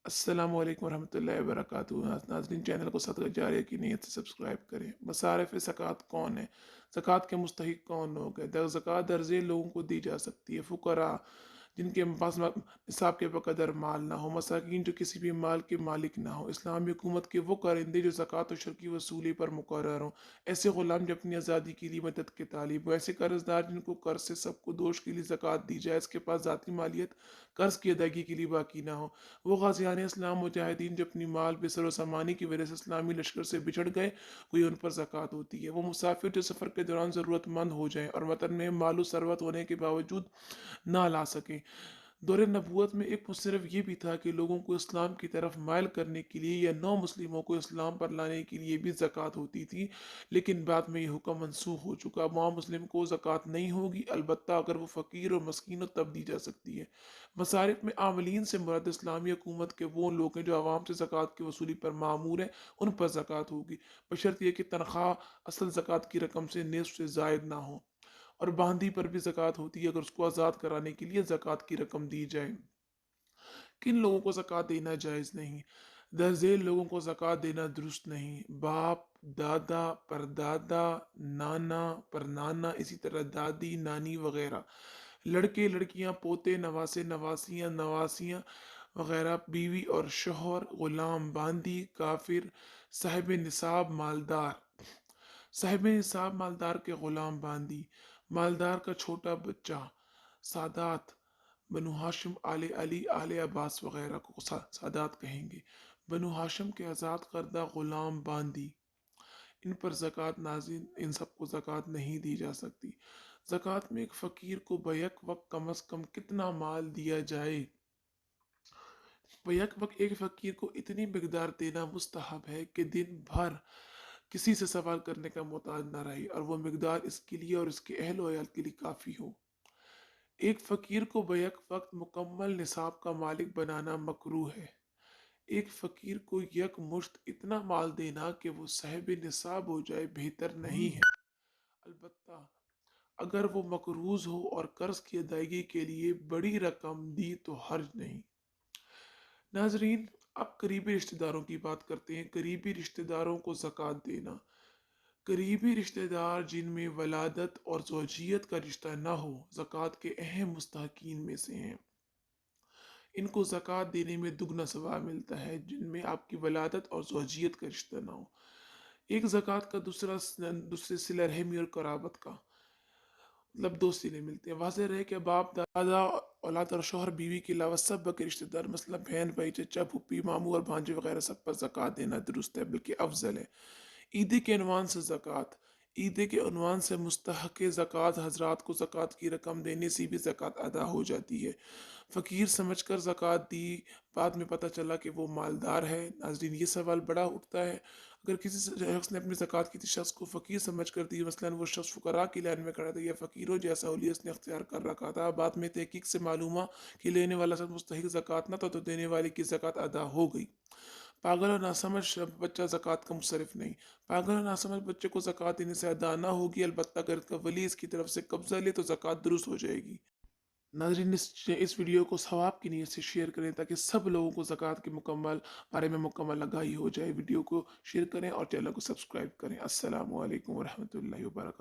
अस्सलाम वालेकुम वरहमतुल्लाहि वबरकातुहू। नाज़रीन, चैनल को सदका जारिया की नीयत से सब्सक्राइब करें। मसारिफ़ ज़कात कौन है? ज़कात के मुस्तहिक कौन लोग हैं? ज़कात दर्जे लोगों को दी जा सकती है। फ़ुक़रा, जिनके पास निसाब के बक़दर माल ना हो, मसाकीन जो किसी भी माल के मालिक ना हो, इस्लामी हुकूमत के वो कारिंदे जो ज़कात और की वसूली पर मुकर्रर हों, ऐसे ग़ुलाम जो अपनी आज़ादी के लिए मदद के तालिब हो, ऐसे कर्ज़दार जिनको कर्ज़ से सबको दोष के लिए ज़कात दी जाए, इसके पास ज़ाती मालियत कर्ज़ की अदायगी के लिए बाकी ना हो, वो गाज़ियान इस्लाम मुजाहिदीन जो अपनी माल बेसर व सामानी की वजह से इस्लामी लश्कर से बिछड़ गए, कोई उन पर ज़कात होती है। वो मुसाफिर जो सफ़र के दौरान ज़रूरतमंद हो जाएँ और वतन में मालो सरवत होने के बावजूद ना ला सकें। दौरे नबूवत में एक मुसरफ ये भी था कि लोगों को इस्लाम की तरफ मायल करने के लिए या नौ मुस्लिमों को इस्लाम पर लाने के लिए भी ज़कात होती थी, लेकिन बाद में ये हुक्म मनसूख हो चुका। वहाँ मुस्लिम को ज़कात नहीं होगी, अलबत्ता अगर वो फ़कीर और मस्कीन हो तब दी जा सकती है। मसारिफ में आमलीन से मुराद इस्लामी हुकूमत के वो लोग हैं जो आवाम से ज़कात की वसूली पर मामूर हैं, उन पर ज़कात होगी, बशर्ते कि तनख्वाह असल ज़कात की रकम से निस्फ़ से ज़ायद ना हो। और बांदी पर भी ज़कात होती है अगर उसको आज़ाद कराने के लिए ज़कात की रकम दी जाए। किन लोगों को ज़कात देना जायज़ नहीं? दरअसल लोगों को ज़कात देना दुरुस्त नहीं। बाप, दादा, परदादा, नाना, परनाना, इसी तरह दादी, नानी वग़ैरह, लड़के, लड़कियाँ, पोते, नवासे, नवासियाँ, नवासियाँ वग़ैरह, बीवी और शौहर, ग़ुलाम, बांदी, काफ़िर, साहिब निसाब, मालदार। साहिब निसाब मालदार के ग़ुलाम, बांदी, मालदार का छोटा बच्चा, सादात, बनु हाशिम, आले अली, आले अब्बास वग़ैरह को सादात कहेंगे। बनु हाशिम के आज़ाद करदा ग़ुलाम, बांदी, इन पर ज़कात नाज़िल, इन सबको ज़कात नहीं दी जा सकती। ज़कात में एक फ़कीर को बैक वक़्त कम अज़ कम कितना माल दिया जाए? बैक वक़्त एक फ़कीर को इतनी मिक़दार देना मुस्तहब है कि दिन भर किसी से सवाल करने का मोहताज ना रहे और वो मिक़दार इसके लिए और इसके अहल व अयाल के लिए काफ़ी हो। एक फ़कीर को बैक वक़्त मुकम्मल निसाब का मालिक बनाना मकरूह है। एक फ़कीर को यकमुश्त इतना माल देना कि वो साहिब निसाब हो जाए बेहतर नहीं है। अलबत्ता अगर वो मक़रूज़ हो और कर्ज़ की अदायगी के लिए बड़ी रकम दी तो हर्ज नहीं। नाज़रीन, अब करीबी रिश्तेदारों की बात करते हैं। करीबी रिश्तेदारों को ज़कात देना। करीबी रिश्तेदार जिनमें वलादत और ज़ौजियत का रिश्ता ना हो, ज़कात के अहम मुस्तहक़ीन में से हैं। इनको ज़कात देने में दुगना सवाब मिलता है, जिनमें आपकी वलादत और ज़ौजियत का रिश्ता ना हो। एक ज़कात का दूसरे सिला रहमी और क़राबत का मतलब 2 सिले मिलते हैं। वाज़ेह रहे कि बाप, दादा, औलाद और शौहर, बीवी के अलावा सब बाकी रिश्तेदार मसलन बहन, भाई, चचा, फूफी, मामू और भांजे वगैरह सब पर ज़कात देना दुरुस्त है, बल्कि अफ़ज़ल है। ईद के अनवान से ज़कात। ईद के अनवान से मुस्तहक़ ज़कात हज़रात को ज़कात की रकम देने से भी ज़कात अदा हो जाती है। फ़कीर समझकर ज़कात दी, बाद में पता चला कि वो मालदार है। नाज़रीन, ये सवाल बड़ा उठता है, अगर किसी शख्स ने अपनी ज़कात किसी शख्स को फ़कीर समझ कर दी, मसलन वो शख्स फ़ुक़रा की लाइन में खड़ा था या फ़कीरों जैसा हुलिया उसने अख्तियार कर रखा था, बाद में तहक़ीक़ से मालूम हुआ कि लेने वाला शख्स मुस्तहिक़ ज़कात ना था, तो देने वाले की ज़कात अदा हो गई। पागल और नासमझ बच्चा ज़कात का मुसर्रिफ़ नहीं। पागल और नासमझ बच्चे को ज़कात देने से अदा ना होगी, अलबत्ता अगर इसका वली इसकी तरफ से कब्ज़ा ले तो ज़कात दुरुस्त हो जाएगी। नाज़रीन, इस वीडियो को सवाब की नीयत से शेयर करें ताकि सब लोगों को ज़कात के बारे में मुकम्मल आगाही हो जाए। वीडियो को शेयर करें और चैनल को सब्सक्राइब करें। अस्सलामु अलैकुम वरहमतुल्लाहि वबरकातुहू।